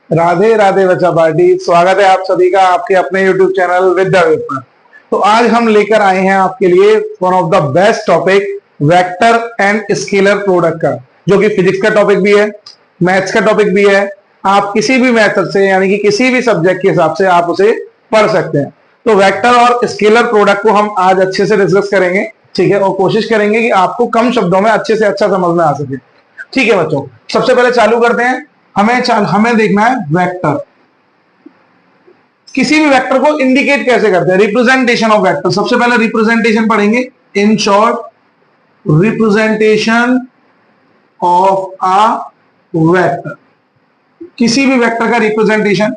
राधे राधे बच्चा पार्टी। स्वागत है आप सभी का आपके अपने YouTube चैनल विद्या विद पर। तो आज हम लेकर आए हैं आपके लिए one of the best topic vector and scalar product का, जो कि फिजिक्स का टॉपिक भी है, मैथ्स का टॉपिक भी है। आप किसी भी मेथड से यानी कि किसी भी सब्जेक्ट के हिसाब से आप उसे पढ़ सकते हैं। तो वेक्टर और स्केलर प्रोडक्ट को हम आज अच्छे से डिस्कस करेंगे, ठीक है, और कोशिश करेंगे कि आपको कम शब्दों में अच्छे से अच्छा समझ में आ सके। ठीक है बच्चों, सबसे पहले चालू करते हैं। हमें देखना है वेक्टर। किसी भी वेक्टर को इंडिकेट कैसे करते हैं, रिप्रेजेंटेशन ऑफ वेक्टर। सबसे पहले रिप्रेजेंटेशन पढ़ेंगे। In short, representation of a vector, किसी भी वेक्टर का रिप्रेजेंटेशन।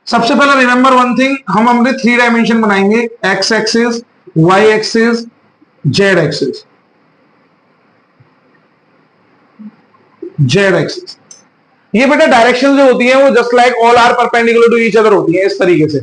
सबसे पहले रिमेंबर वन थिंग, हम हमने 3 डायमेंशन बनाएंगे, X axis, Y axis, Z axis. Z axis ये बेटा डायरेक्शन जो होती है वो just like all are perpendicular to each other होती है, इस तरीके से।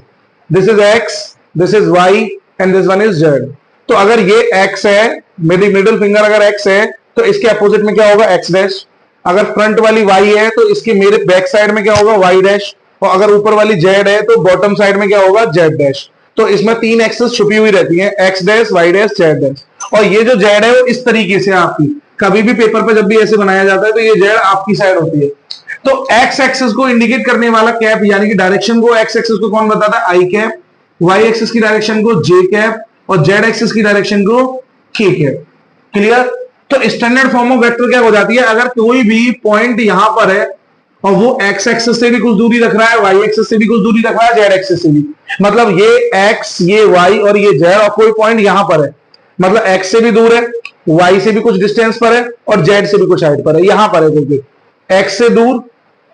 This is X, this is Y and this one is Z. तो अगर ये एक्स है, मेरी मिडिल फिंगर अगर एक्स है तो इसके अपोजिट में क्या होगा, एक्स डैश। अगर फ्रंट वाली वाई है तो इसके मेरे बैक साइड में क्या होगा, वाई डैश। और अगर ऊपर वाली जेड है तो बॉटम साइड में क्या होगा, जेड डैश। तो इसमें 3 एक्सेस छुपी हुई रहती है, X dash, Y dash, Z dash. और ये जो जेड है वो इस तरीके से आपकी, कभी भी पेपर पे जब भी ऐसे बनाया जाता है तो ये जेड आपकी साइड होती है। तो एक्स एक्सिस को इंडिकेट करने वाला कैप यानी कि डायरेक्शन को, एक्स एक्सिस को कौन बताता है, आई कैप। वाई एक्सिस की डायरेक्शन को जे कैप और जेड एक्सिस की डायरेक्शन को के कैप। क्लियर। तो स्टैंडर्ड फॉर्म ऑफ वेक्टर क्या हो जाती है, अगर कोई भी पॉइंट यहां पर है और वो एक्स एक्सिस से भी कुछ दूरी रख रहा है, वाई एक्सिस से भी कुछ दूरी रख रहा है, जेड एक्सिस से भी, मतलब ये एक्स, ये वाई और ये जेड, और कोई पॉइंट यहां पर है, मतलब एक्स से भी दूर है, वाई से भी कुछ डिस्टेंस पर है और जेड से भी कुछ हाइट पर है, यहां पर है, क्योंकि एक्स से दूर,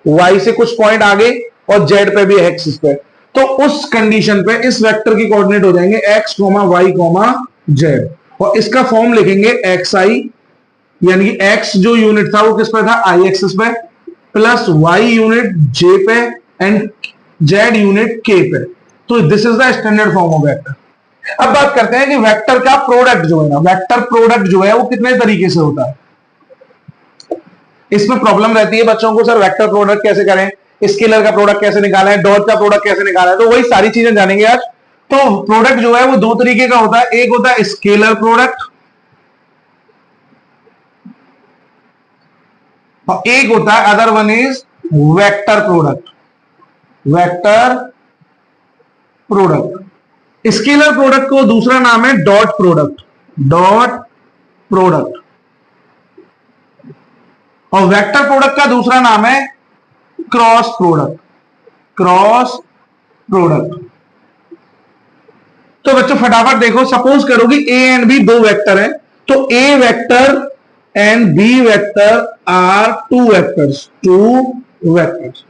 वाई से कुछ पॉइंट आगे और जेड पे भी एक्सिस पे। तो उस कंडीशन पे इस वेक्टर की कोऑर्डिनेट हो जाएंगे X comma Y comma Z, और इसका फॉर्म लिखेंगे एक्स आई, यानी कि एक्स जो यूनिट था वो किस पे था, आई एक्सिस पे, प्लस वाई यूनिट जे पे एंड जेड यूनिट के पे। तो this is the standard form of vector. अब बात करते हैं कि वेक्टर का प्रोडक्ट जो है ना, वेक्टर प्रोडक्ट जो है वो कितने तरीके से होता है। इसमें प्रॉब्लम रहती है बच्चों को, सर वेक्टर प्रोडक्ट कैसे करें, स्केलर का प्रोडक्ट कैसे निकाला है, डॉट का प्रोडक्ट कैसे निकाला है। तो वही सारी चीजें जानेंगे आज। तो प्रोडक्ट जो है वो 2 तरीके का होता है, एक होता है स्केलर प्रोडक्ट और एक होता है other one is vector product. Vector product, scalar product को दूसरा नाम है डॉट प्रोडक्ट, डॉट प्रोडक्ट। और वेक्टर प्रोडक्ट का दूसरा नाम है क्रॉस प्रोडक्ट, क्रॉस प्रोडक्ट। तो बच्चों फटाफट देखो, सपोज करो कि ए एंड बी 2 वेक्टर हैं, तो A vector and B vector are 2 vectors, 2 vectors.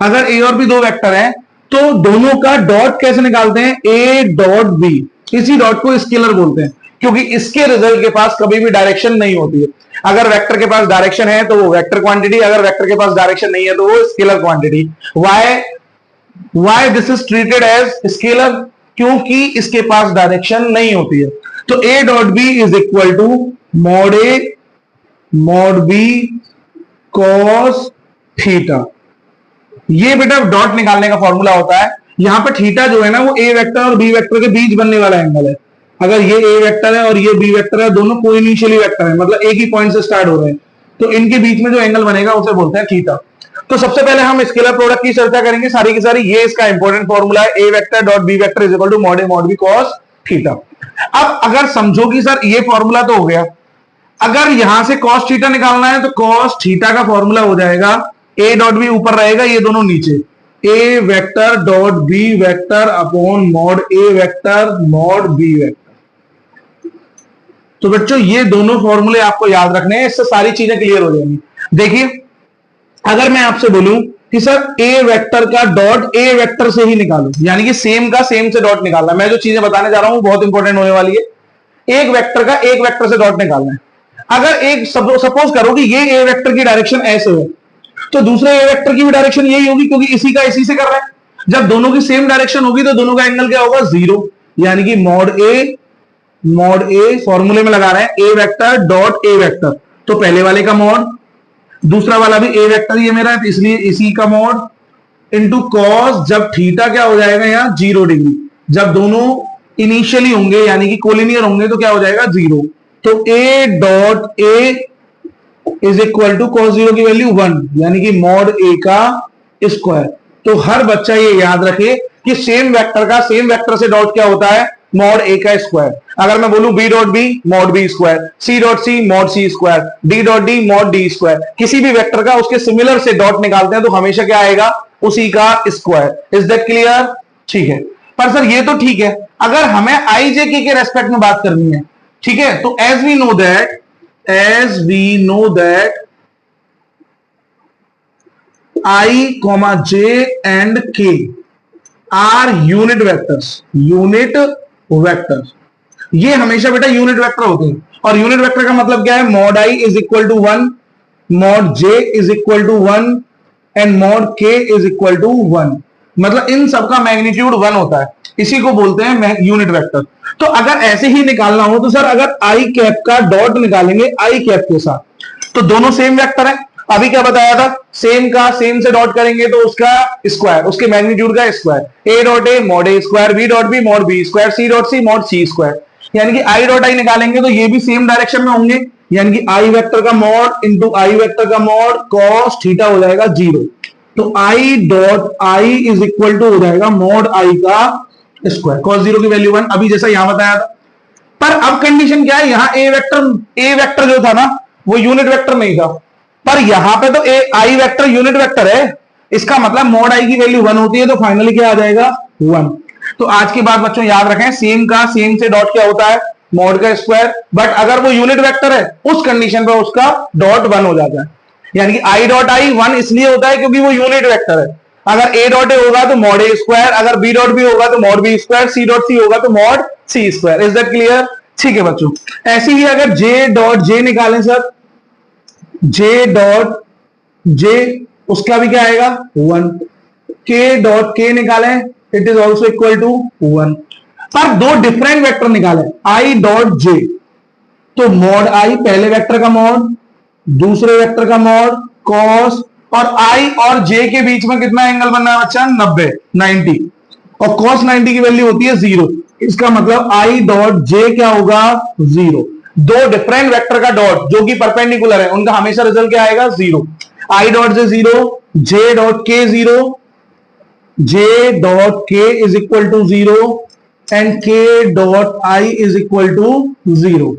अगर ए और बी 2 वेक्टर हैं तो दोनों का डॉट कैसे निकालते हैं, ए डॉट बी। इसी डॉट को स्केलर बोलते हैं, क्योंकि इसके रिजल्ट के पास कभी भी डायरेक्शन नहीं होती है। अगर वेक्टर के पास डायरेक्शन है तो वो वेक्टर क्वांटिटी, अगर वेक्टर के पास डायरेक्शन नहीं है तो वो scalar quantity. Why this is treated as scalar, क्योंकि इसके पास डायरेक्शन नहीं होती है। तो A dot B is equal to mod A mod B cos theta. ये बेटा डॉट निकालने का फॉर्मूला होता है। यहां पे थीटा जो है ना वो ए वेक्टर और बी वेक्टर के बीच बनने वाला एंगल है। अगर ये ए वेक्टर है और ये बी वेक्टर है, दोनों कोइनिशियली वेक्टर है, मतलब एक ही पॉइंट से स्टार्ट हो रहे हैं, तो इनके बीच में जो एंगल बनेगा उसे बोलते हैं थीटा। तो सबसे पहले हम स्केलर प्रोडक्ट की चर्चा करेंगे सारी की सारी। ये इसका इंपॉर्टेंट फॉर्मूला है, A vector dot B vector is equal to mod A mod B cos theta. अब अगर समझो कि सर ये फॉर्मूला तो हो गया, अगर यहां से कॉस थीटा निकालना है तो कॉस थीटा का फॉर्मूला हो जाएगा, ए डॉट बी ऊपर रहेगा, ये दोनों नीचे, A vector dot B vector upon mod A vector mod B vector. तो बच्चों ये दोनों फॉर्मूले आपको याद रखने हैं, इससे सारी चीजें क्लियर हो जाएंगी। देखिए अगर मैं आपसे बोलूं कि सर ए वेक्टर का डॉट ए वेक्टर से ही निकालो, यानी कि सेम का सेम से डॉट निकालना, मैं जो चीजें बताने जा रहा हूं बहुत इंपॉर्टेंट होने वाली है। एक वेक्टर का एक वेक्टर से डॉट निकालना है। अगर एक सपोज करो कि ये ए वेक्टर की डायरेक्शन ऐसे है, तो दूसरे ए वेक्टर की भी डायरेक्शन यही होगी, क्योंकि इसी का इसी से कर रहा है। जब दोनों की सेम डायरेक्शन होगी तो दोनों का एंगल क्या होगा, 0, यानी कि मॉड ए फॉर्मूले में लगा रहे हैं ए वेक्टर डॉट ए वेक्टर, तो पहले वाले का मॉड, दूसरा वाला भी ए वेक्टर ये मेरा है, इसलिए इसी का मॉड, इंटू कॉस, जब थीटा क्या हो जाएगा यहाँ 0 डिग्री, जब दोनों इनिशियली होंगे यानी कि कोलिनियर होंगे तो क्या हो जाएगा 0। तो A dot A is equal to cos 0 की वैल्यू 1 यानी कि मॉड ए का स्क्वायर। तो हर बच्चा ये याद रखे कि सेम वेक्टर का सेम वेक्टर से डॉट क्या होता है, मॉड ए का स्क्वायर। अगर मैं बोलूं B dot B mod B square, C dot C mod C square, D dot D mod D square, किसी भी वेक्टर का उसके सिमिलर से डॉट निकालते हैं तो हमेशा क्या आएगा, उसी का स्क्वायर। Is that clear? ठीक है। पर सर ये तो ठीक है, अगर हमें आई जे के रेस्पेक्ट में बात करनी है, ठीक है, तो as we know that I, J and K are unit vectors. ये हमेशा बेटा यूनिट वेक्टर होते हैं। और यूनिट वेक्टर का मतलब क्या है, mod I is equal to 1, mod J is equal to 1 and mod K is equal to 1। मतलब इन सबका मैग्नीट्यूड 1 होता है, इसी को बोलते हैं यूनिट वेक्टर। तो अगर ऐसे ही निकालना हो तो सर अगर आई कैप का डॉट निकालेंगे आई कैप के साथ, तो दोनों सेम वेक्टर है। अभी क्या बताया था, सेम का सेम से डॉट करेंगे तो उसका स्क्वायर, उसके मैग्नीट्यूड का square. A dot A mod A square, B dot B mod B square, C dot C mod C square. यानी कि आई डॉट आई निकालेंगे तो ये भी सेम डायरेक्शन में होंगे, यानी कि आई वेक्टर का मॉड इंटू आई वेक्टर का मॉड कॉस थीटा हो जाएगा 0। तो I dot I is equal to हो जाएगा मॉड आई का स्क्वायर, कॉस 0 की वैल्यू 1, अभी जैसा यहां बताया था। पर अब कंडीशन क्या है, यहां ए वेक्टर जो था ना वो यूनिट वेक्टर नहीं था, पर यहां पे तो आई वेक्टर यूनिट वेक्टर है, इसका मतलब मॉड आई की वैल्यू 1 होती है, तो फाइनली क्या आ जाएगा 1। तो आज के बाद बच्चों याद रखें, सेम का सेम से डॉट क्या होता है, मॉड का स्क्वायर। बट अगर वो यूनिट वेक्टर है उस कंडीशन पे उसका डॉट 1 हो जाता है, यानी कि आई डॉट आई 1 इसलिए होता है क्योंकि वो यूनिट वेक्टर है। अगर ए डॉट ए होगा तो मॉड ए स्क्वायर, अगर बी डॉट बी होगा तो mod B square, C dot C होगा तो mod C square. Is that clear? ठीक है बच्चों। ऐसे ही अगर जे डॉट जे निकालें सर, जे डॉट जे उसका भी क्या आएगा 1, के डॉट के निकालें it is also equal to 1। पर दो डिफरेंट वेक्टर निकालें आई डॉट जे, तो मॉड आई पहले वेक्टर का मॉड, दूसरे वेक्टर का मॉड कॉस, और आई और जे के बीच में कितना एंगल बनना है बच्चा, 90, और कॉस 90 की वैल्यू होती है 0। इसका मतलब आई डॉट जे क्या होगा 0। दो डिफरेंट वेक्टर का डॉट जो कि परपेंडिकुलर है उनका हमेशा रिजल्ट क्या आएगा 0। आई डॉट जे 0, जे डॉट के 0, जे डॉट के is equal to 0 and K dot I is equal to 0।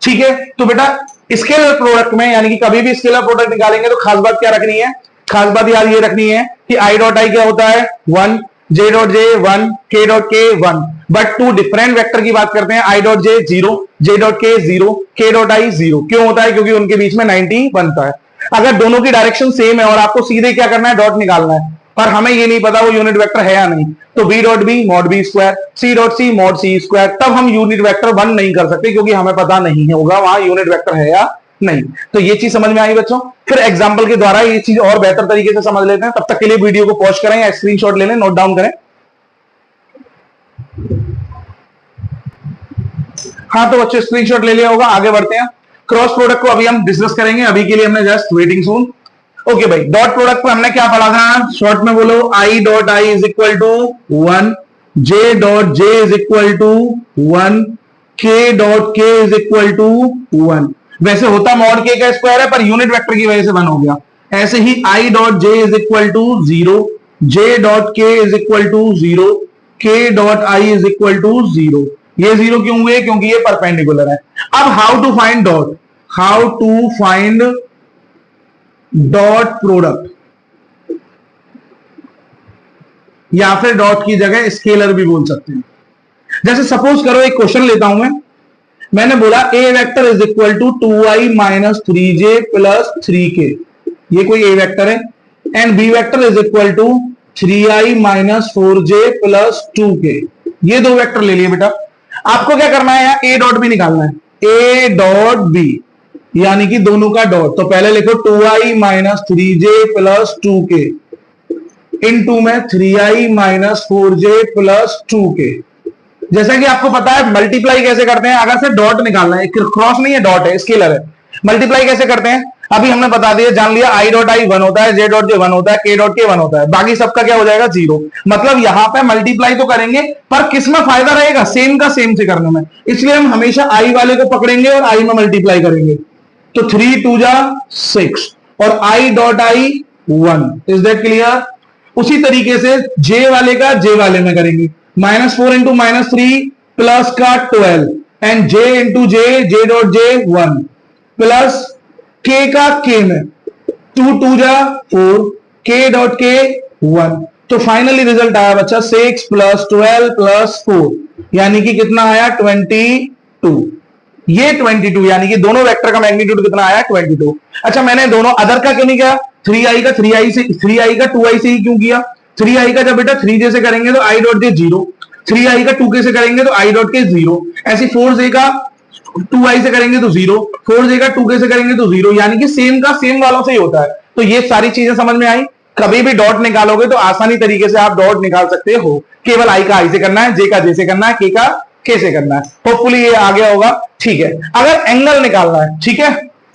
ठीक है, तो बेटा स्केलर प्रोडक्ट में यानी कि कभी भी स्केलर प्रोडक्ट निकालेंगे तो खास बात क्या रखनी है, खास बात याद ये रखनी है कि आई डॉट आई क्या होता है 1, जे डॉट जे 1, के डॉट के 1। बट टू डिफरेंट वेक्टर की बात करते हैं, आई डॉट जे 0, जे डॉट के 0, के डॉट आई 0। क्यों होता है? क्योंकि उनके बीच में 90 बनता है। अगर दोनों की डायरेक्शन सेम है और आपको सीधे क्या करना है, डॉट निकालना है, पर हमें ये नहीं पता वो यूनिट वेक्टर है या नहीं, तो B dot B mod B square, C dot C mod C square, तब हम यूनिट वेक्टर 1 नहीं कर सकते क्योंकि हमें पता नहीं होगा वहां यूनिट वेक्टर है या नहीं। तो ये चीज समझ में आई बच्चों। फिर एग्जांपल के द्वारा ये चीज और बेहतर तरीके से समझ लेते हैं। तब तक के लिए वीडियो को पॉज करें या स्क्रीनशॉट ले लें, नोट डाउन करें। हाँ तो बच्चों स्क्रीनशॉट ले लिया होगा, आगे बढ़ते हैं। क्रॉस प्रोडक्ट को अभी हम डिस्कस करेंगे, अभी के लिए हमने जस्ट वेटिंग सून। ओके भाई, डॉट प्रोडक्ट पर हमने क्या पढ़ा था, शॉर्ट में बोलो, I dot I is equal to 1, J dot J is equal to 1, K dot के इज इक्वल टू 1। वैसे होता मॉड के का स्क्वायर है पर यूनिट वेक्टर की वजह से 1 हो गया। ऐसे ही i dot J is equal to 0, J dot के is equal to 0, k dot I is equal to 0। ये 0 क्यों हुए? क्योंकि ये परपेंडिकुलर है। अब how to find dot, how to find dot product, या फिर डॉट की जगह स्केलर भी बोल सकते हैं। जैसे सपोज करो एक क्वेश्चन लेता हूं मैंने बोला A vector is equal to 2i minus 3j plus 3k, ये कोई ए वेक्टर है, and B vector is equal to 3i minus 4j plus 2k। ये दो वेक्टर ले लिए बेटा। आपको क्या करना है, यहां ए डॉट बी निकालना है, ए डॉट बी यानी कि दोनों का डॉट। तो पहले लिखो 2i minus 3j plus 2k into में 3i minus 4j plus 2k। जैसा कि आपको पता है मल्टीप्लाई कैसे करते हैं, अगर से डॉट निकालना है, क्रॉस नहीं है डॉट है, स्केलर है। मल्टीप्लाई कैसे करते हैं, अभी हमने बता दिया, जान लिया आई डॉट आई 1 होता है, जे डॉट जे 1 होता है, के डॉट के 1 होता है, बाकी सबका क्या हो जाएगा 0। मतलब यहां पे मल्टीप्लाई तो करेंगे पर किस में फायदा रहेगा, सेम का सेम से करने में, इसलिए हम हमेशा आई वाले को पकड़ेंगे और आई में मल्टीप्लाई करेंगे। तो 3 2 जा 6 और आई dot I 1। Is that clear? उसी तरीके से जे वाले का जे वाले में करेंगे, -4 इंटू -3 प्लस का 12 and J into J dot J 1 plus के का के में 2 2 जा 4 के डॉट के 1। तो फाइनली रिजल्ट आया बच्चा 6 प्लस 12 प्लस 4 यानी कि कितना आया 22। ये 22 यानी कि दोनों वेक्टर का मैग्नीट्यूड कितना आया 22। अच्छा मैंने दोनों अदर का क्यों नहीं किया, 3i का 3i से 3i का 2i से ही क्यों किया? 3i का जब बेटा 3j से करेंगे तो i डॉट जे 0, 3i का 2k से करेंगे तो i डॉट के 0, ऐसे 4j का 2i से करेंगे तो 0, 4j का 2k से करेंगे तो 0, यानी कि सेम का सेम वालों से ही होता है। तो ये सारी चीजें समझ में आई। कभी भी डॉट निकालोगे तो आसानी तरीके से आप डॉट निकाल सकते हो, केवल i का i से करना है, j का j से करना है, k का k से करना है। होपफुली ये आ गया होगा। ठीक है, अगर एंगल निकालना है, ठीक है,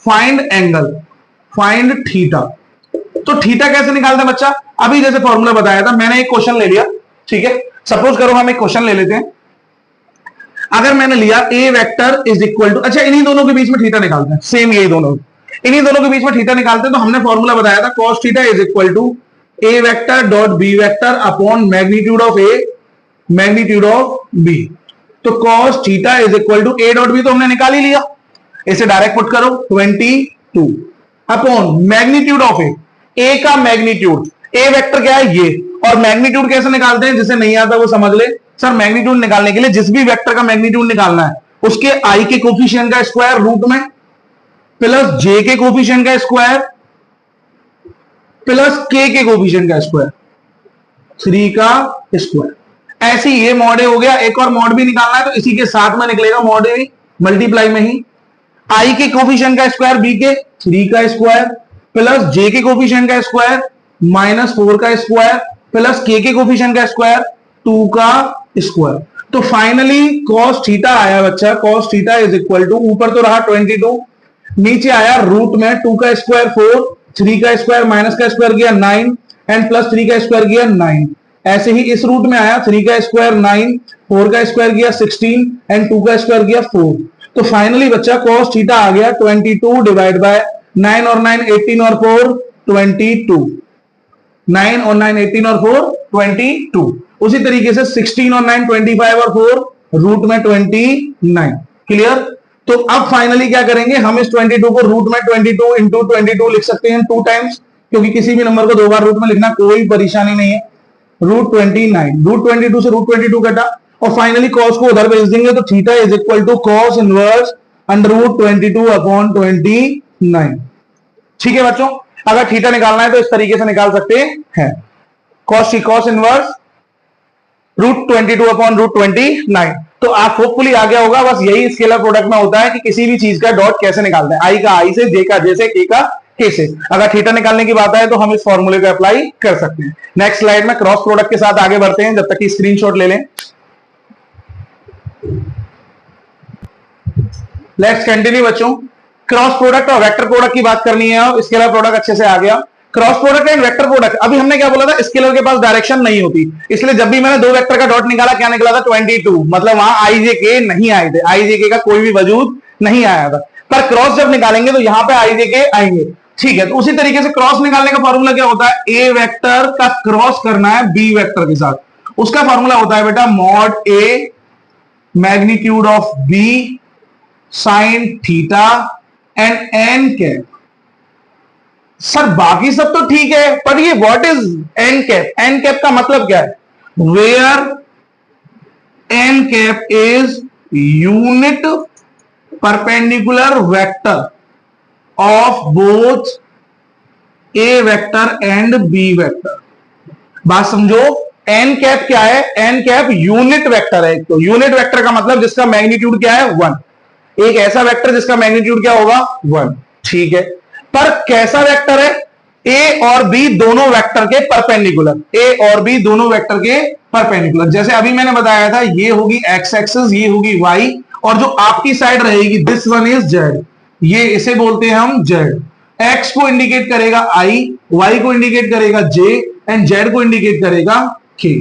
फाइंड एंगल, फाइंड थीटा। तो थीटा कैसे निकालते हैं बच्चा? अभी जैसे फॉर्मूला बताया था, मैंने एक क्वेश्चन ले लिया, ठीक है, सपोज करो हम एक क्वेश्चन ले लेते हैं। अगर मैंने लिया ए वेक्टर इज इक्वल टू, अच्छा इन्हीं दोनों के बीच में थीटा निकालते हैं, सेम यही दोनों, इन्हीं दोनों के बीच में थीटा निकालते हैं। तो हमने फॉर्मूला बताया था cos theta is equal to A vector dot B vector upon magnitude of A magnitude of B. तो cos theta is equal to A dot B तो हमने निकाल ही लिया, इसे डायरेक्ट पुट करो 22 अपॉन मैग्नीट्यूड ऑफ ए का मैग्नीट्यूड, ए vector क्या है ये, और मैग्नीट्यूड कैसे निकालते हैं, जिसे नहीं आता वो समझ ले। सर मैग्नीट्यूड निकालने के लिए जिस भी वेक्टर का मैग्नीट्यूड निकालना है उसके आई के कोफिशिएंट का स्क्वायर रूट में प्लस जे के कोफिशिएंट का स्क्वायर प्लस के कोफिशिएंट का स्क्वायर 3 का स्क्वायर। ऐसे ये मॉड ए हो गया। एक और मॉड भी निकालना है तो इसी के साथ में निकलेगा मॉड ए मल्टीप्लाई में ही, आई के कोफिशिएंट का स्क्वायर बी के 3 का स्क्वायर प्लस जे के कोफिशिएंट का स्क्वायर -4 का स्क्वायर प्लस के कोफिशिएंट का स्क्वायर 2 का स्क्वायर। तो फाइनली cos थीटा आया बच्चा, cos theta is equal to, ऊपर तो रहा 22, नीचे आया रूट में 2 का स्क्वायर 4, 3 का स्क्वायर माइनस का स्क्वायर किया 9 एंड प्लस 3 का स्क्वायर किया 9। ऐसे ही इस रूट में आया 3 का स्क्वायर 9, 4 का स्क्वायर किया 16 एंड 2 का स्क्वायर किया 4। तो फाइनली बच्चा cos थीटा आ गया 22 डिवाइड बाय 9 और 9 18 और 4 22, 9 और 9 18 और 4 22। उसी तरीके से 16 और 9 25 और 4 रूट में 29। क्लियर? तो अब फाइनली क्या करेंगे, हम इस 22 को रूट में 22 इंटू 22 लिख सकते हैं 2 टाइम्स, क्योंकि किसी भी नंबर को 2 बार रूट में लिखना कोई परेशानी नहीं है। रूट 29, रूट 22 से रूट 22 कटा और फाइनली cos को उधर भेज देंगे तो theta is equal to cos inverse under root 22 upon 29। ठीक है बच्चों, अगर थीटा निकालना है तो इस तरीके से निकाल सकते हैं, cos inverse root 22 upon root 29। तो आप होपफुली आ गया होगा। बस यही स्केलर प्रोडक्ट में होता है कि किसी भी चीज का डॉट कैसे निकालते हैं, आई का आई से, जे का जे से, के का के से। अगर थीटा निकालने की बात है तो हम इस फॉर्मूले को अप्लाई कर सकते हैं। नेक्स्ट स्लाइड में क्रॉस प्रोडक्ट के साथ आगे बढ़ते हैं, जब तक कि स्क्रीनशॉट ले लें। लेट्स कंटिन्यू बच्चों। क्रॉस प्रोडक्ट और वेक्टर प्रोडक्ट की बात करनी है। और स्केलर प्रोडक्ट अच्छे से आ गया। Cross product and vector product, अभी हमने क्या बोला था, स्केलर के पास डायरेक्शन नहीं होती, इसलिए जब भी मैंने दो वेक्टर का डॉट निकाला क्या निकला था 22, मतलब वहां आई जे के नहीं आए थे, आई जे के का कोई भी वजूद नहीं आया था। पर क्रॉस जब निकालेंगे तो यहां पे आई जे के आएंगे। ठीक है, तो उसी तरीके से क्रॉस निकालने का फॉर्मूला क्या होता है, ए वेक्टर का क्रॉस करना है बी वेक्टर के साथ, उसका फॉर्मूला होता है बेटा mod A magnitude of B sine theta and N cap. Sir बाकी सब तो ठीक है, पर ये what is N cap? N cap का मतलब क्या है, where N cap is unit perpendicular vector of both A vector and B vector. बात समझो, एन कैप क्या है, एन कैप यूनिट वेक्टर है। तो यूनिट वेक्टर का मतलब जिसका मैग्नीट्यूड क्या है 1, एक ऐसा वेक्टर जिसका मैग्नीट्यूड क्या होगा 1। ठीक है, पर कैसा वेक्टर है, ए और बी दोनों वेक्टर के परपेंडिकुलर, ए और बी दोनों वेक्टर के परपेंडिकुलर। जैसे अभी मैंने बताया था, ये होगी एक्स एक्सिस, ये होगी वाई, और जो आपकी साइड रहेगी दिस वन इज जेड, ये इसे बोलते हैं हम जेड। एक्स को इंडिकेट करेगा आई, वाई को इंडिकेट करेगा जे एंड जेड को इंडिकेट करेगा के।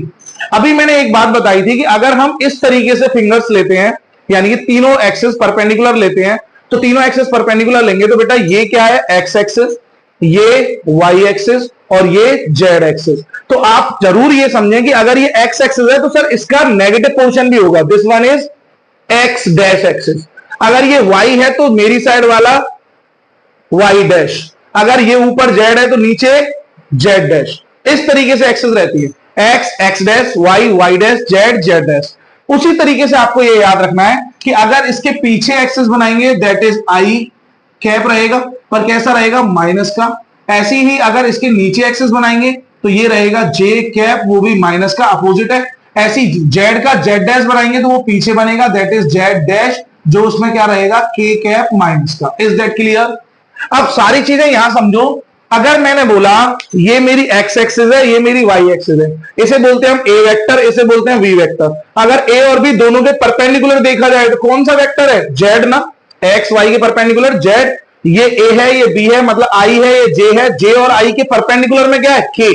अभी मैंने एक बात बताई थी कि अगर हम इस तरीके से फिंगर्स लेते हैं, यानी कि तीनों एक्सेस परपेंडिकुलर लेते हैं, तो तीनों एक्सेस परपेंडिकुलर लेंगे तो बेटा ये क्या है, एक्स एक्सेस, ये वाई एक्सेस और ये जेड एक्सेस। तो आप जरूर ये समझें कि अगर ये एक्स एक्सेस है तो सर इसका नेगेटिव पोर्शन भी होगा, this one is X dash axis. अगर ये वाई है तो मेरी साइड वाला वाई डैश, अगर ये ऊपर जेड है तो नीचे जेड डैश। इस तरीके से एक्सेस रहती है, X X dash, Y Y dash, Z Z dash. उसी तरीके से आपको ये याद रखना है कि अगर इसके पीछे एक्सेस बनाएंगे दैट इज आई कैप रहेगा, पर कैसा रहेगा, माइनस का। ऐसे ही अगर इसके नीचे एक्सेस बनाएंगे तो ये रहेगा जे कैप, वो भी माइनस का, अपोजिट है। ऐसी जेड का जेड डैश बनाएंगे तो वो पीछे बनेगा दैट इज जेड डैश, जो उसमें क्या रहेगा, के कैप माइनस का। Is that clear? अब सारी चीजें यहां समझो। अगर मैंने बोला ये मेरी एक्स एक्सिस है, ये मेरी वाई एक्सिस है, इसे बोलते हैं हम ए वेक्टर, इसे बोलते हैं वी वेक्टर। अगर ए और बी दोनों के परपेंडिकुलर देखा जाए तो कौन सा वेक्टर है, जेड ना, एक्स वाई के परपेंडिकुलर जेड। ये ए है, ये बी है, मतलब आई है, ये जे है। जे और आई के परपेंडिकुलर में क्या है, के।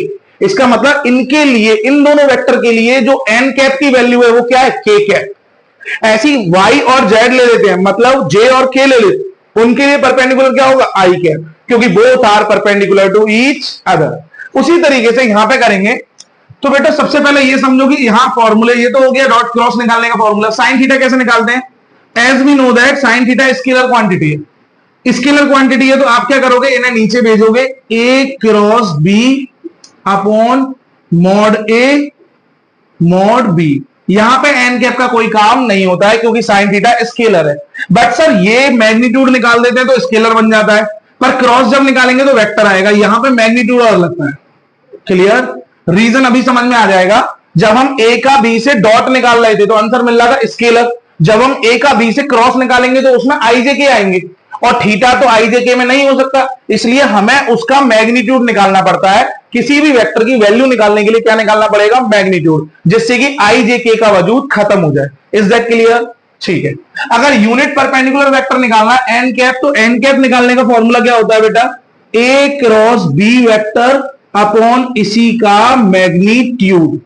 इसका मतलब इनके लिए, इन दोनों वेक्टर के लिए जो एन कैप की वैल्यू है वो क्या है, के कैप। ऐसी वाई और जेड ले लेते हैं, मतलब जे और के ले लेते हैं, उनके लिए परपेंडिकुलर क्या होगा, आई कैप, क्योंकि both are perpendicular to each other. उसी तरीके से यहां पे करेंगे तो बेटा सबसे पहले ये समझो कि यहां फॉर्मूले, ये तो हो गया डॉट क्रॉस निकालने का फॉर्मूला। साइन थीटा कैसे निकालते हैं, as we know that sine theta scalar quantity है, स्केलर क्वांटिटी है। तो आप क्या करोगे, इन्हें नीचे भेजोगे, A cross B upon mod A mod B. यहां पे एन कैप का कोई काम नहीं होता है क्योंकि साइन थीटा स्केलर है। बट सर ये मैग्नीट्यूड निकाल देते हैं तो स्केलर बन जाता है, पर क्रॉस जब निकालेंगे तो वेक्टर आएगा। यहां पे मैग्नीट्यूड और लगता है। क्लियर? रीजन अभी समझ में आ जाएगा। जब हम ए का बी से डॉट निकाल रहे थे तो आंसर मिल रहा था स्केलर। जब हम ए का बी से क्रॉस निकालेंगे तो उसमें आई जे के आएंगे, और थीटा तो आई जे के में नहीं हो सकता, इसलिए हमें उसका मैग्नीट्यूड निकालना पड़ता है। किसी भी वेक्टर की वैल्यू निकालने के लिए क्या निकालना पड़ेगा, मैग्नीट्यूड, जिससे कि आई जे के का वजूद खत्म हो जाए। Is that clear? ठीक है। अगर यूनिट परपेंडिकुलर वेक्टर निकालना है एन कैप, तो एन कैप निकालने का फॉर्मूला क्या होता है बेटा, ए क्रॉस बी वेक्टर अपॉन इसी का मैग्नीट्यूड।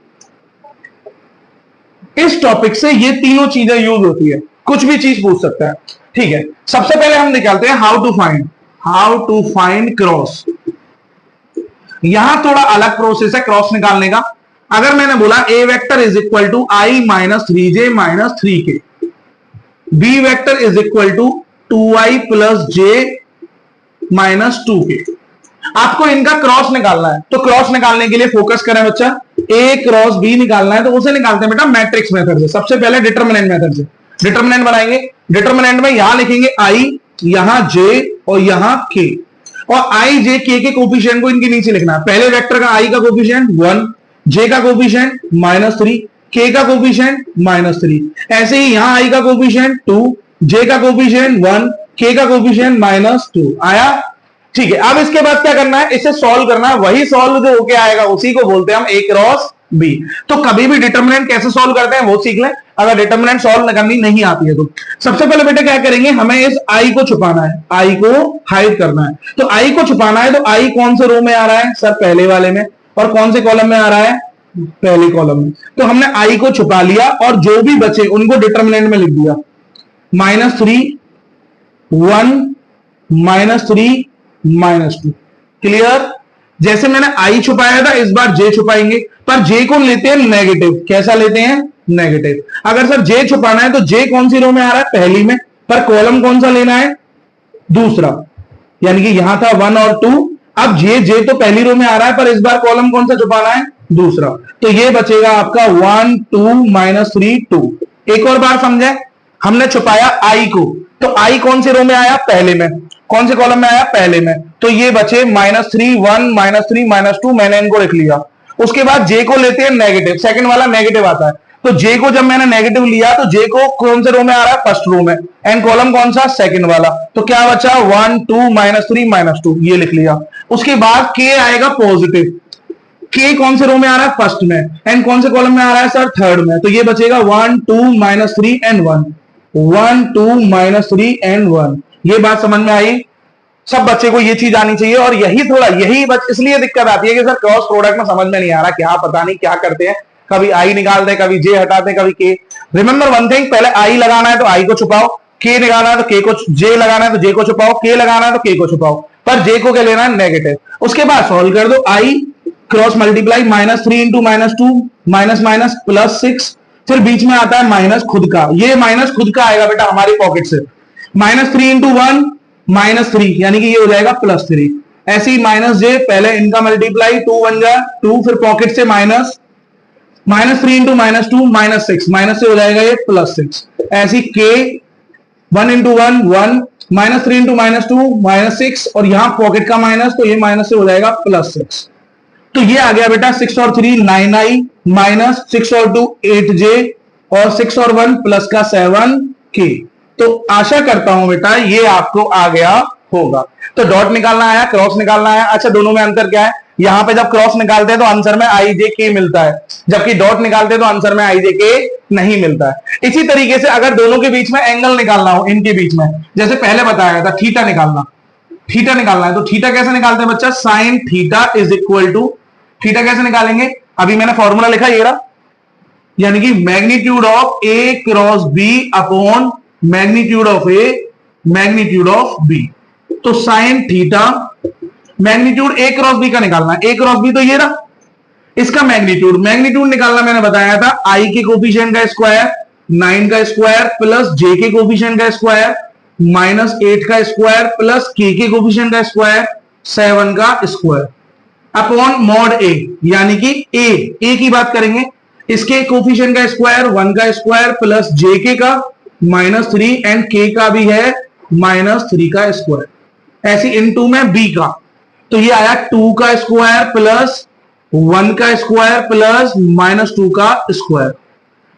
इस टॉपिक से ये तीनों चीजें यूज होती है, कुछ भी चीज पूछ सकता है। ठीक है, सबसे पहले हम निकालते हैं हाउ टू फाइंड क्रॉस। यहां थोड़ा अलग प्रोसेस है क्रॉस निकालने का। अगर मैंने बोला A vector is equal to i minus 3j minus 3k, B vector is equal to 2i plus j minus 2k, आपको इनका क्रॉस निकालना है। तो क्रॉस निकालने के लिए फोकस करें बच्चा, ए क्रॉस बी निकालना है तो उसे निकालते हैं बेटा मैट्रिक्स मेथड से। सबसे पहले डिटरमिनेंट मेथड से डिटरमिनेंट बनाएंगे। डिटरमिनेंट में यहां लिखेंगे आई, यहां जे और यहां के, और आई जे के कोफिशिएंट को इनके नीचे लिखना है। पहले वेक्टर का आई का कोफिशिएंट 1, जे का कोफिशिएंट -3, के का कोफिशिएंट -3। ऐसे ही यहां आई का कोफिशिएंट 2, जे का कोफिशिएंट 1, के का कोफिशिएंट -2 आया। ठीक है, अब इसके बाद क्या करना है, इसे सॉल्व करना है। वही सॉल्व जो होके आएगा उसी को बोलते हैं हम ए क्रॉस बी। तो कभी भी डिटरमिनेंट कैसे सॉल्व करते हैं वो सीख लें, अगर डिटरमिनेंट सॉल्व करनी नहीं आती है तो। सबसे पहले बेटा क्या करेंगे, हमें इस आई को छुपाना है, आई को हाइड करना है। तो आई को छुपाना है तो आई कौन से रो में आ रहा है सर, पहले वाले में, और कौन से कॉलम में आ रहा है, पहले कॉलम में। तो हमने आई को छुपा लिया और जो भी बचे उनको डिटरमिनेंट में लिख दिया, -3 1 -3 -2। क्लियर? जैसे मैंने आई छुपाया था इस बार जे छुपाएंगे, पर जे को लेते हैं नेगेटिव। कैसा लेते हैं, नेगेटिव। अगर सर जे छुपाना है तो जे कौन सी रो में आ रहा है, पहली में, पर कॉलम कौन सा लेना है, दूसरा। यानी कि यहां था 1 और 2, अब जे तो पहली रो में आ रहा है पर इस बार कॉलम कौन सा छुपाना है, दूसरा। तो ये बचेगा आपका 1 2 -3 2। एक और बार समझे, हमने छुपाया आई को, तो आई कौन से रो में आया, पहले में। कौन से कॉलम में आया, पहले में। तो ये बचे -3 1 -3 -2, मैंने इनको लिख लिया। उसके बाद जे को लेते हैं नेगेटिव, सेकंड वाला नेगेटिव आता है। तो जे को जब मैंने नेगेटिव लिया तो जे को कौन से रो में आ रहा है, फर्स्ट रो में, एंड कॉलम कौन सा, सेकंड वाला। तो क्या बचा 1 2 -3 -2, ये लिख लिया। उसके बाद के आएगा पॉजिटिव, के कौन से रो में आ रहा है, फर्स्ट में, एंड कौन से कॉलम में आ रहा है सर, थर्ड में। तो ये बचेगा 1 2 -3 एंड 1, 1 2 -3 एंड 1। ये बात समझ में आई? सब बच्चे को ये चीज आनी चाहिए। और यही इसलिए दिक्कत आती है कि सर क्रॉस प्रोडक्ट में समझ में नहीं आ रहा, क्या पता नहीं क्या करते हैं, कभी आई निकालते हैं, कभी जे हटाते हैं, कभी के। रिमेंबर वन थिंग, पहले आई लगाना है तो आई को छुपाओ, के निकालना है तो के को, जे लगाना है तो जे को छुपाओ, के लगाना है तो के को छुपाओ, पर जे को क्या लेना है, नेगेटिव। उसके बाद सॉल्व कर दो, i cross multiply -3 into -2 minus minus +6, फिर बीच में आता है माइनस खुद का, ये माइनस खुद का आएगा बेटा हमारी पॉकेट से, -3 इंटू 1 -3, यानी कि ये हो जाएगा +3। ऐसे ही माइनस जे, पहले इनका मल्टीप्लाई 2 1 जा 2, फिर पॉकेट से -3 इंटू -2 -6, माइनस से हो जाएगा ये +6। ऐसी के 1 इंटू 1 1, -3 इंटू -2 -6, और यहां पॉकेट का माइनस, तो ये माइनस से हो जाएगा +6। तो ये आ गया बेटा 6 और 3 9i, माइनस 6 और 2 8j, और 6 और 1 प्लस का 7k। तो आशा करता हूं बेटा ये आपको आ गया होगा। तो डॉट निकालना आया, क्रॉस निकालना आया। अच्छा, दोनों में अंतर क्या है, यहां पे जब क्रॉस निकालते हैं तो आंसर में आई जे के मिलता है, जबकि डॉट निकालते हैं तो आंसर में आई जे के नहीं मिलता है। इसी तरीके से अगर दोनों के बीच में एंगल निकालना हो, इनके बीच में, जैसे पहले बताया था थीटा निकालना है, तो थीटा कैसे निकालते हैं बच्चा, sine theta is equal to, theta कैसे निकालेंगे, अभी मैंने फॉर्मूला लिखा ये रहा, यानी कि magnitude of A cross B upon magnitude of A magnitude of B. तो sine theta, magnitude A cross B का निकालना है, ए क्रॉस बी तो ये रहा, इसका मैग्नीट्यूड निकालना मैंने बताया था, आई के कोफिशिएंट का स्क्वायर 9 का स्क्वायर प्लस जे के कोफिशिएंट का स्क्वायर -8 का स्क्वायर प्लस के कोफिशिएंट का स्क्वायर 7 का स्क्वायर अपॉन मॉड ए, यानी कि ए की बात करेंगे, इसके कोफिशिएंट का स्क्वायर 1 का स्क्वायर प्लस जे के का -3 एंड के का भी है -3 का स्क्वायर। ऐसी इन टू में बी का, तो ये आया 2 का स्क्वायर प्लस 1 का स्क्वायर प्लस -2 का स्क्वायर।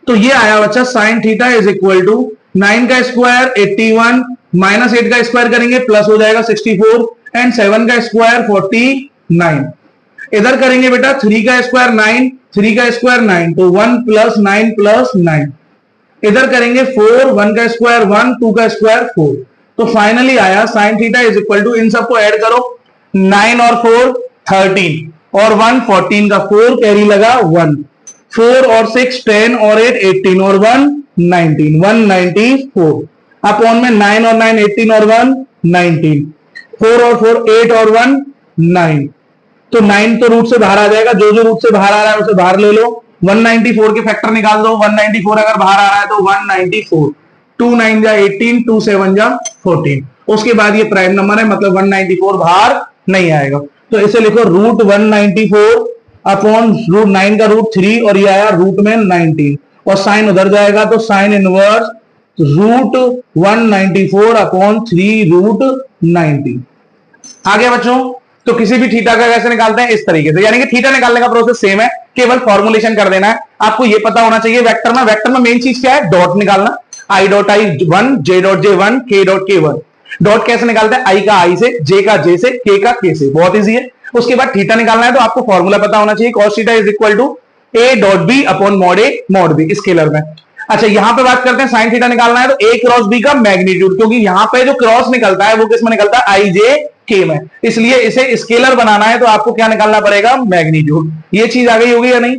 तो ये आया बच्चा sine theta is equal to 9 का स्क्वायर 81, -8 का स्क्वायर करेंगे प्लस हो जाएगा 64 एंड 7 का स्क्वायर 49। इधर करेंगे बेटा 3 का स्क्वायर 9, 3 का स्क्वायर 9, तो 1 + 9 + 9। इधर करेंगे 4, 1 का स्क्वायर 1, 2 का स्क्वायर 4। तो फाइनली आया sine theta is equal to, इन सबको ऐड करो, 9 और 4 13 और 1 14 का 4 कैरी लगा 1, 4 और 6 10 और 8 18 और 1 19, 194 अपॉन में 9 और 9 18 और 1 19, 4 और 4 8 और 1 9। तो 9 तो रूट से बाहर आ जाएगा, जो रूट से बाहर आ रहा है उसे बाहर ले लो, 194 के फैक्टर निकाल दो, 194 अगर बाहर आ रहा है तो 194, 2 9 जा 18, 2 7 जा 14। उसके बाद ये प्राइम नंबर है, मतलब 194 बाहर नहीं आएगा। तो इसे लिखो रूट 194 अपॉन रूट 9 का रूट 3, और ये आया रूट में 19, और साइन उधर जाएगा तो sine inverse root 194 upon 3 root 90। आगे बच्चों, तो किसी भी थीटा का कैसे निकालते हैं, इस तरीके से, यानी कि थीटा निकालने का प्रोसेस सेम है, केवल फॉर्मुलेशन कर देना है। आपको ये पता होना चाहिए वेक्टर में मेन चीज क्या है, डॉट निकालना, आई डॉट आई 1, जे डॉट जे 1, के डॉट के 1। डॉट कैसे निकालते हैं, आई का आई से, जे का जे से, के का के से, बहुत इजी है। उसके बाद थीटा निकालना है तो आपको फॉर्मूला पता होना चाहिए, cos theta is equal to A dot B upon mod A mod B, scalar में। अच्छा, यहां पे बात करते हैं साइन थीटा निकालना है तो ए क्रॉस बी का मैग्नीट्यूड, क्योंकि यहां पे जो क्रॉस निकलता है वो किस में निकलता है, आई जे के में, इसलिए इसे स्केलर बनाना है तो आपको क्या निकालना पड़ेगा, मैग्नीट्यूड। ये चीज आ गई होगी या नहीं,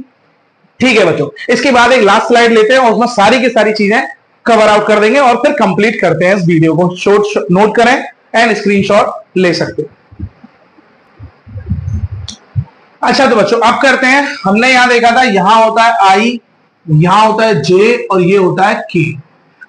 ठीक है बच्चों। इसके बाद एक लास्ट स्लाइड लेते हैं और उसमें सारी की सारी चीजें कवर आउट कर देंगे और फिर कंप्लीट करते हैं इस वीडियो को। शॉर्ट नोट करें एंड स्क्रीनशॉट ले सकते हैं। अच्छा तो बच्चों अब करते हैं, हमने यहां देखा था यहां होता है आई, यहां होता है जे और ये होता है के।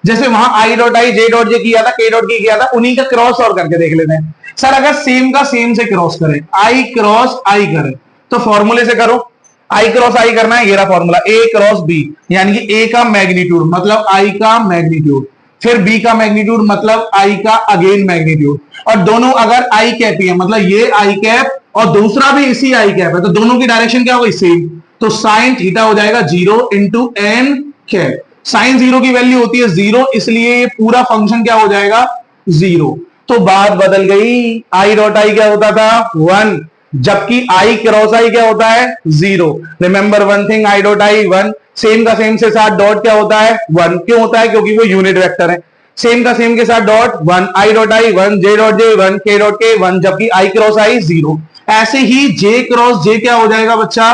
जैसे वहां आई डॉट आई जे डॉट जे किया था, के डॉट के किया था, उन्हीं का क्रॉस और करके देख लेते हैं। सर अगर सेम का सेम से क्रॉस करें, आई क्रॉस आई करें तो फॉर्मूले से करो, आई क्रॉस आई करना है, ये रहा फॉर्मूला, ए क्रॉस बी, यानी कि ए का मैग्नीट्यूड मतलब आई का मैग्नीट्यूड, फिर बी का मैग्नीट्यूड मतलब आई का अगेन मैग्नीट्यूड, और दोनों अगर आई कैप ही है मतलब ये आई कैप और दूसरा भी इसी आई कैप है, तो दोनों की डायरेक्शन क्या होगी, सेम। तो साइन थीटा हो जाएगा 0 इंटू एन कैप। साइन 0 की वैल्यू होती है 0, इसलिए ये पूरा फंक्शन क्या हो जाएगा, 0। तो बात बदल गई, आई डॉट आई क्या होता था 1, जबकि आई क्रॉस आई क्या होता है 0। रिमेंबर वन थिंग, आई डॉट आई 1, सेम का सेम से साथ डॉट क्या होता है 1, क्यों होता है, क्योंकि वो यूनिट वेक्टर है। सेम का सेम के साथ डॉट 1, आई डॉट आई 1, जे डॉट जे 1, के डॉट के 1, जबकि आई क्रॉस आई 0। ऐसे ही जे क्रॉस जे क्या हो जाएगा बच्चा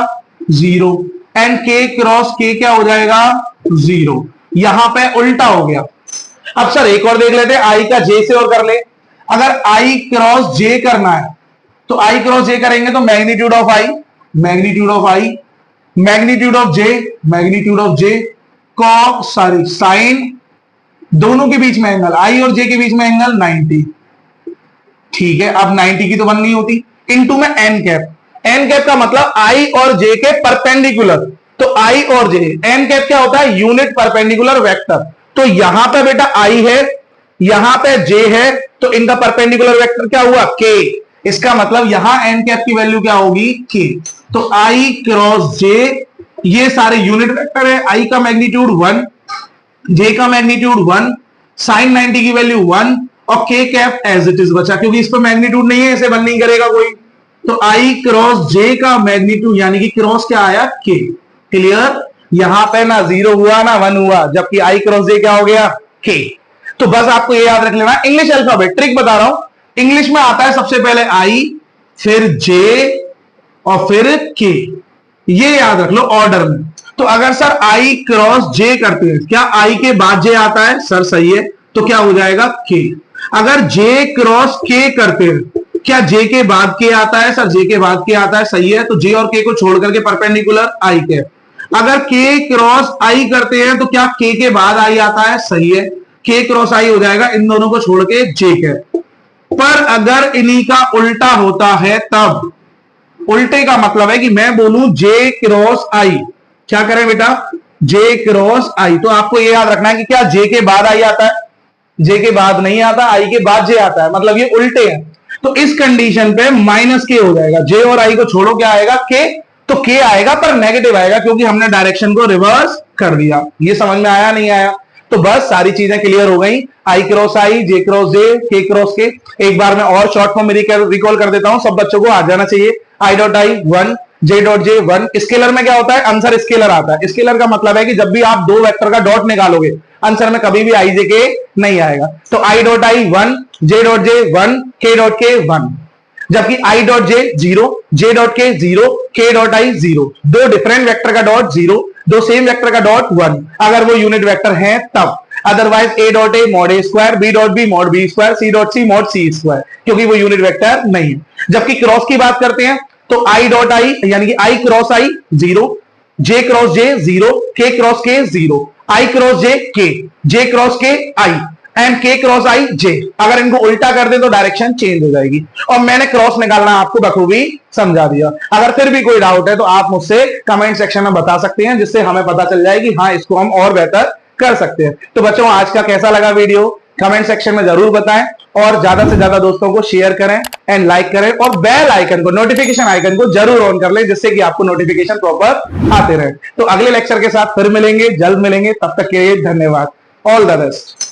0, एंड के क्रॉस के क्या हो जाएगा 0। यहां पे उल्टा हो गया। अब सर एक और देख लेते हैं, आई का जे से और कर ले। अगर आई क्रॉस जे करना है तो आई क्रॉस जे करेंगे तो magnitude of I, magnitude of I, magnitude of J, magnitude of J, cos sorry sine, दोनों के बीच में एंगल, आई और जे के बीच में एंगल 90। ठीक है, अब 90 की तो 1 नहीं होती, इनटू में एन कैप। एन कैप का मतलब आई और जे के परपेंडिकुलर, तो आई और जे, एन कैप क्या होता है यूनिट परपेंडिकुलर वेक्टर। तो यहां पे बेटा आई है, यहां पे जे है, तो इनका परपेंडिकुलर वेक्टर क्या हुआ के। इसका मतलब यहां एन कैप की वैल्यू क्या होगी के। तो आई क्रॉस जे, ये सारे यूनिट वेक्टर है, आई का मैग्नीट्यूड 1, जे का मैग्नीट्यूड 1, साइन 90 की वैल्यू 1, और के कैप एज इट इज बचा, क्योंकि इस पर मैग्नीट्यूड नहीं है, इसे 1 नहीं करेगा कोई। तो आई क्रॉस जे का मैग्नीट्यूड यानी कि क्रॉस क्या आया के। क्लियर, यहां पे ना 0 हुआ ना 1 हुआ, जबकि आई क्रॉस जे क्या हो गया के। तो बस आपको ये याद रख लेना, इंग्लिश अल्फाबेट ट्रिक बता रहा हूं, इंग्लिश में आता है सबसे पहले आई, फिर जे और फिर के, ये याद रख लो ऑर्डर में। तो अगर सर आई क्रॉस जे करते हैं, क्या आई के बाद जे आता है सर, सही है, तो क्या हो जाएगा के। अगर जे क्रॉस के करते हैं, क्या जे के बाद के आता है सर, जे के बाद के आता है, सही है, तो जे और के को छोड़ करके परपेंडिकुलर आई के। अगर के क्रॉस आई करते हैं तो क्या के के बाद आई आता है, सही है, के क्रॉस आई हो जाएगा, इन दोनों को छोड़ के जे के। पर अगर इन्हीं का उल्टा होता है तब, उल्टे का मतलब है कि मैं बोलूं जे क्रॉस आई, क्या करें बेटा जे क्रॉस आई, तो आपको ये याद रखना है कि क्या जे के बाद आई आता है, जे के बाद नहीं आता, आई के बाद जे आता है, मतलब ये उल्टे हैं। तो इस कंडीशन पे माइनस के हो जाएगा, जे और आई को छोड़ो क्या आएगा के, तो के आएगा पर नेगेटिव आएगा, क्योंकि हमने डायरेक्शन को रिवर्स कर दिया। ये समझ में आया नहीं आया? तो बस सारी चीजें क्लियर हो गई, आई क्रॉस आई, जे क्रॉस जे, के क्रॉस के। एक बार मैं और शॉर्ट फॉर्म में रिकॉल कर देता हूं, सब बच्चों को आ जाना चाहिए। आई डॉट आई 1, जे डॉट जे 1। स्केलर में क्या होता है, आंसर स्केलर आता है। स्केलर का मतलब है कि जब भी आप दो वेक्टर का डॉट निकालोगे, आंसर में कभी भी आई जे के नहीं आएगा। तो I dot I 1, J dot J 1, K dot के 1, जबकि आई डॉट जे 0, जे डॉट के 0, के डॉट आई 0। दो डिफरेंट वेक्टर का डॉट 0, दो सेम वेक्टर का डॉट 1, अगर वो यूनिट वेक्टर है तब। Otherwise A dot A mod A square, B dot B mod B square, C dot C mod C square, क्योंकि वो यूनिट वेक्टर नहीं है। जबकि क्रॉस की बात करते हैं तो आई डॉट आई यानी कि आई क्रॉस आई 0, जे क्रॉस जे 0, के क्रॉस के 0, आई क्रॉस के, जे क्रॉस के आई, एंड के क्रॉस आई जे। अगर इनको उल्टा कर दे तो डायरेक्शन चेंज हो जाएगी। और मैंने क्रॉस निकालना आपको बखूबी समझा दिया। अगर फिर भी कोई डाउट है तो आप मुझसे कमेंट सेक्शन में बता सकते हैं, जिससे हमें पता चल जाए कि हाँ इसको हम और बेहतर कर सकते हैं। तो बच्चों आज का कैसा लगा वीडियो कमेंट सेक्शन में जरूर बताएं, और ज्यादा से ज्यादा दोस्तों को शेयर करें एंड लाइक करें, और बेल आइकन को, नोटिफिकेशन आइकन को जरूर ऑन कर लें, जिससे कि आपको नोटिफिकेशन प्रॉपर आते रहे। तो अगले लेक्चर के साथ फिर मिलेंगे, जल्द मिलेंगे, तब तक के लिए धन्यवाद। All the best.